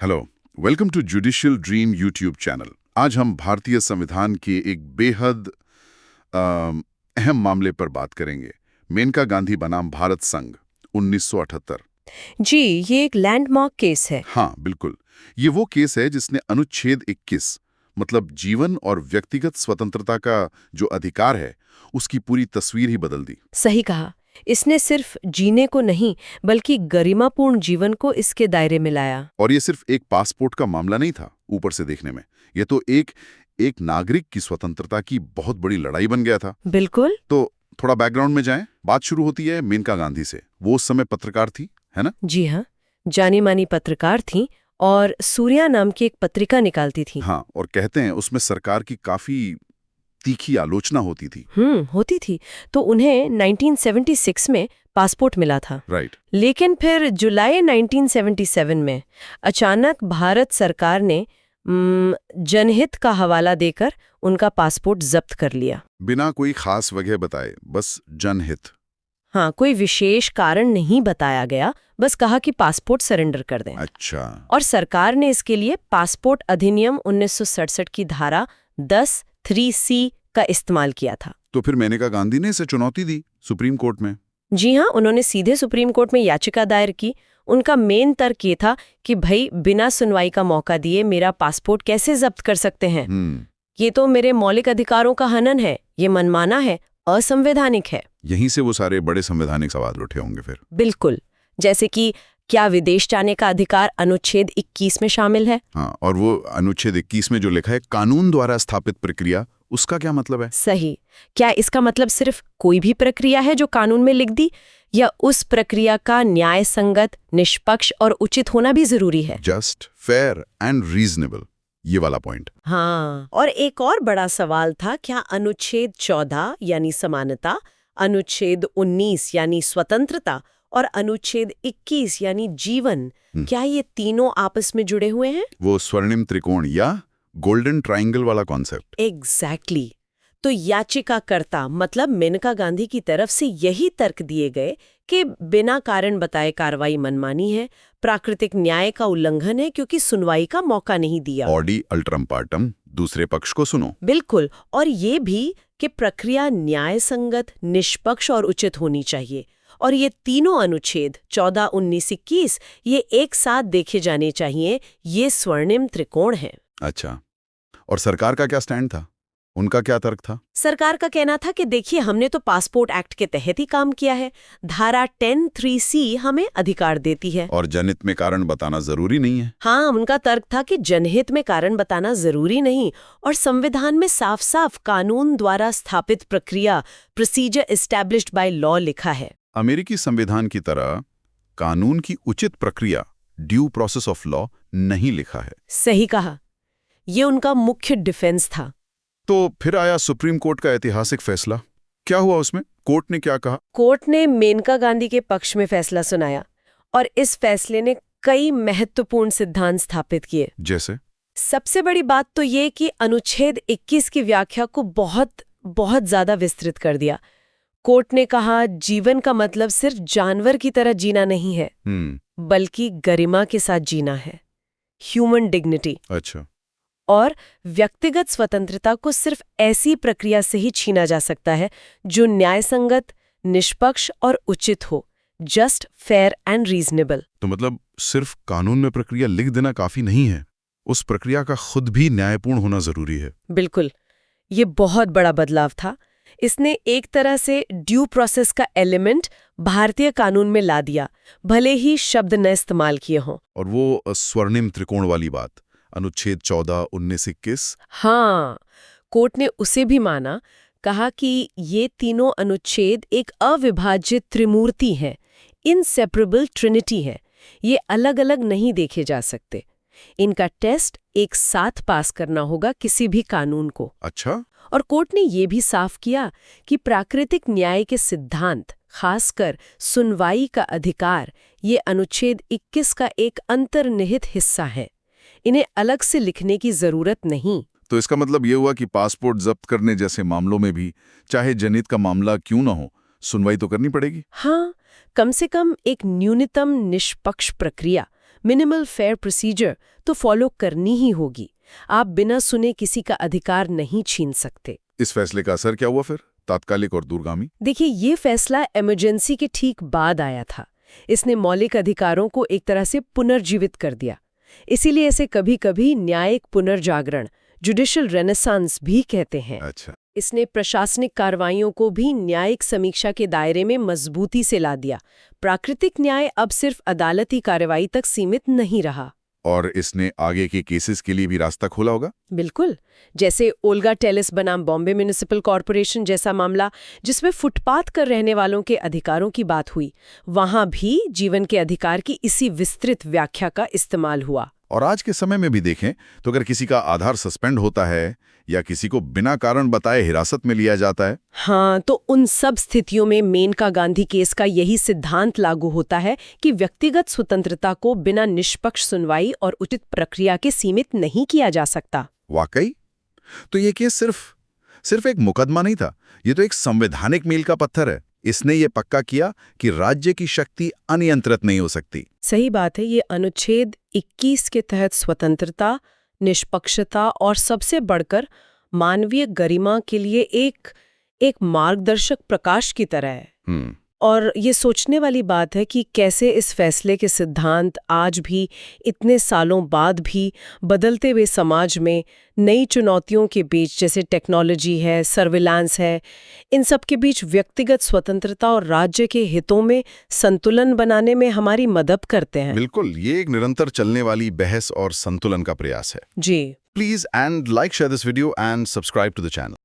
Hello, welcome to Judicial Dream YouTube channel. आज हम भारतीय संविधान के एक बेहद अहम मामले पर बात करेंगे। मेनका गांधी बनाम भारत संघ 1978। जी, ये एक लैंडमार्क केस है। हाँ, बिल्कुल। ये वो केस है जिसने अनुच्छेद 21 मतलब जीवन और व्यक्तिगत स्वतंत्रता का जो अधिकार है उसकी पूरी तस्वीर ही बदल दी। सही कहा। इसने सिर्फ जीने को नहीं बल्कि गरिमापूर्ण जीवन को इसके दायरे में लाया। और ये सिर्फ एक पासपोर्ट का मामला नहीं था ऊपर से देखने में। ये तो एक नागरिक की स्वतंत्रता की बहुत बड़ी लड़ाई बन गया था। बिल्कुल। तो थोड़ा बैकग्राउंड में जाएं। बात शुरू होती है मेनका गांधी से। वो उस समय पत्रकार थी, है ना? जी हाँ, जानी मानी पत्रकार थीं और सूर्या नाम की एक पत्रिका निकालती थीं। हाँ, और कहते हैं उसमें सरकार की काफी तीखी आलोचना होती थी। होती थी। तो उन्हें 1976 में पासपोर्ट मिला था। राइट। लेकिन फिर जुलाई 1977 में अचानक भारत सरकार ने जनहित का हवाला देकर उनका पासपोर्ट जब्त कर लिया। बिना कोई खास वजह बताए, बस जनहित। हाँ, कोई विशेष कारण नहीं बताया गया, बस कहा कि पासपोर्ट सरेंडर कर दें। अच्छा। और सरकार ने इसके लिए पासपोर्ट अधिनियम 1967 की धारा 10(3)(c) का इस्तेमाल किया था। तो फिर मेनका गांधी ने इसे चुनौती दी सुप्रीम कोर्ट में। जी हाँ, उन्होंने सीधे सुप्रीम कोर्ट में याचिका दायर की। उनका मेन तर्क ये था कि भाई बिना सुनवाई का मौका दिए मेरा पासपोर्ट कैसे जब्त कर सकते हैं? ये तो मेरे मौलिक अधिकारों का हनन है, ये मनमाना है, असंवैधानिक है। यहीं से वो सारे बड़े संवैधानिक सवाल उठे होंगे फिर। बिल्कुल, जैसे कि क्या विदेश जाने का अधिकार अनुच्छेद 21 में शामिल है? हाँ, और वो अनुच्छेद 21 में जो लिखा है कानून द्वारा स्थापित प्रक्रिया, उसका क्या मतलब है? सही। क्या इसका मतलब सिर्फ कोई भी प्रक्रिया है जो कानून में लिख दी, या उस प्रक्रिया का न्याय संगत, निष्पक्ष और उचित होना भी जरूरी है? जस्ट, फेयर एंड रीजनेबल, ये वाला पॉइंट। हाँ, और एक और बड़ा सवाल था, क्या अनुच्छेद 14 यानी समानता, अनुच्छेद 19 यानी स्वतंत्रता और अनुच्छेद 21 यानी जीवन, क्या ये तीनों आपस में जुड़े हुए हैं? वो स्वर्णिम त्रिकोण या गोल्डन ट्रायंगल वाला कॉन्सेप्ट। एग्जैक्टली। तो याचिकाकर्ता मतलब मेनका गांधी की तरफ से यही तर्क दिए गए कि बिना कारण बताए कार्रवाई मनमानी है, प्राकृतिक न्याय का उल्लंघन है क्योंकि सुनवाई का मौका नहीं दिया। ऑडी अल्ट्रम पार्टम, दूसरे पक्ष को सुनो। बिल्कुल, और ये भी कि प्रक्रिया न्याय संगत, निष्पक्ष और उचित होनी चाहिए। और ये तीनों अनुच्छेद 14, 19, 21 ये एक साथ देखे जाने चाहिए। ये स्वर्णिम त्रिकोण है। अच्छा, और सरकार का क्या स्टैंड था? उनका क्या तर्क था? सरकार का कहना था कि देखिए, हमने तो पासपोर्ट एक्ट के तहत ही काम किया है, धारा 10(3)(c) हमें अधिकार देती है। और जनहित में कारण बताना जरूरी नहीं है। हाँ, उनका तर्क था कि जनहित में कारण बताना जरूरी नहीं, और संविधान में साफ साफ कानून द्वारा स्थापित प्रक्रिया, प्रोसीजर एस्टैब्लिश्ड बाय लॉ लिखा है। अमेरिकी संविधान की तरह कानून की उचित प्रक्रिया, ड्यू प्रोसेस ऑफ लॉ, नहीं लिखा है। सही कहा, ये उनका मुख्य डिफेंस था। तो फिर आया सुप्रीम कोर्ट का ऐतिहासिक फैसला। क्या हुआ उसमें? कोर्ट ने क्या कहा? कोर्ट ने मेनका गांधी के पक्ष में फैसला सुनाया, और इस फैसले ने कई महत्वपूर्ण सिद्धांत स्थापित किए। जैसे? सबसे बड़ी बात तो ये कि अनुच्छेद 21 की व्याख्या को बहुत बहुत ज्यादा विस्तृत कर दिया। कोर्ट ने कहा जीवन का मतलब सिर्फ जानवर की तरह जीना नहीं है, बल्कि गरिमा के साथ जीना है, ह्यूमन डिग्निटी। अच्छा। और व्यक्तिगत स्वतंत्रता को सिर्फ ऐसी प्रक्रिया से ही छीना जा सकता है जो न्यायसंगत, निष्पक्ष और उचित हो, जस्ट, फेयर एंड रीजनेबल। तो मतलब सिर्फ कानून में प्रक्रिया लिख देना काफी नहीं है, उस प्रक्रिया का खुद भी न्यायपूर्ण होना जरूरी है। बिल्कुल, ये बहुत बड़ा बदलाव था। इसने एक तरह से ड्यू प्रोसेस का एलिमेंट भारतीय कानून में ला दिया, भले ही शब्द न इस्तेमाल किए हों। और वो स्वर्णिम त्रिकोण वाली बात, अनुच्छेद 14, 19, 21। हाँ, कोर्ट ने उसे भी माना, कहा कि ये तीनों अनुच्छेद एक अविभाज्य त्रिमूर्ति हैं, इनसेपरेबल ट्रिनिटी है। ये अलग अलग नहीं देखे जा सकते। इनका टेस्ट एक साथ पास करना होगा किसी भी कानून को। अच्छा। और कोर्ट ने ये भी साफ किया कि प्राकृतिक न्याय के सिद्धांत, खासकर सुनवाई का अधिकार, ये अनुच्छेद 21 का एक अंतर्निहित हिस्सा है। इन्हें अलग से लिखने की जरूरत नहीं। तो इसका मतलब ये हुआ कि पासपोर्ट जब्त करने जैसे मामलों में भी, चाहे जनहित का मामला क्यों न हो, सुनवाई तो करनी पड़ेगी। हाँ, कम से कम एक न्यूनतम निष्पक्ष प्रक्रिया, मिनिमल फेयर प्रोसीजर तो फॉलो करनी ही होगी। आप बिना सुने किसी का अधिकार नहीं छीन सकते। इस फैसले का असर क्या हुआ फिर, तात्कालिक और दूरगामी? देखिए, ये फैसला इमरजेंसी के ठीक बाद आया था। इसने मौलिक अधिकारों को एक तरह से पुनर्जीवित कर दिया। इसीलिए इसे कभी-कभी न्यायिक पुनर्जागरण, जुडिशियल रेनेसांस भी कहते हैं। अच्छा। इसने प्रशासनिक कार्रवाइयों को भी न्यायिक समीक्षा के दायरे में मजबूती से ला दिया। प्राकृतिक न्याय अब सिर्फ अदालती कार्रवाई तक सीमित नहीं रहा। और इसने आगे के केसेस के लिए भी रास्ता खोला होगा? बिल्कुल। जैसे ओल्गा टेलिस बनाम बॉम्बे म्युनिसिपल कॉरपोरेशन जैसा मामला, जिसमें फुटपाथ कर रहने वालों के अधिकारों की बात हुई, वहां भी जीवन के अधिकार की इसी विस्तृत व्याख्या का इस्तेमाल हुआ। और आज के समय में भी देखें तो अगर किसी का आधार सस्पेंड होता है या किसी को बिना कारण बताए हिरासत में लिया जाता है, हाँ, तो उन सब स्थितियों में मेनका गांधी केस का यही सिद्धांत लागू होता है कि व्यक्तिगत स्वतंत्रता को बिना निष्पक्ष सुनवाई और उचित प्रक्रिया के सीमित नहीं किया जा सकता। वाकई? तो ये केस सिर्फ एक मुकदमा नहीं था, ये तो एक संवैधानिक मील का पत्थर है। इसने ये पक्का किया कि राज्य की शक्ति अनियंत्रित नहीं हो सकती। सही बात है। ये अनुच्छेद 21 के तहत स्वतंत्रता, निष्पक्षता और सबसे बढ़कर मानवीय गरिमा के लिए एक मार्गदर्शक प्रकाश की तरह है। और ये सोचने वाली बात है कि कैसे इस फैसले के सिद्धांत आज भी, इतने सालों बाद भी, बदलते हुए समाज में नई चुनौतियों के बीच, जैसे टेक्नोलॉजी है, सर्विलांस है, इन सब के बीच व्यक्तिगत स्वतंत्रता और राज्य के हितों में संतुलन बनाने में हमारी मदद करते हैं। बिल्कुल, ये एक निरंतर चलने वाली बहस और संतुलन का प्रयास है। जी। Please and like, share this video and subscribe to the channel.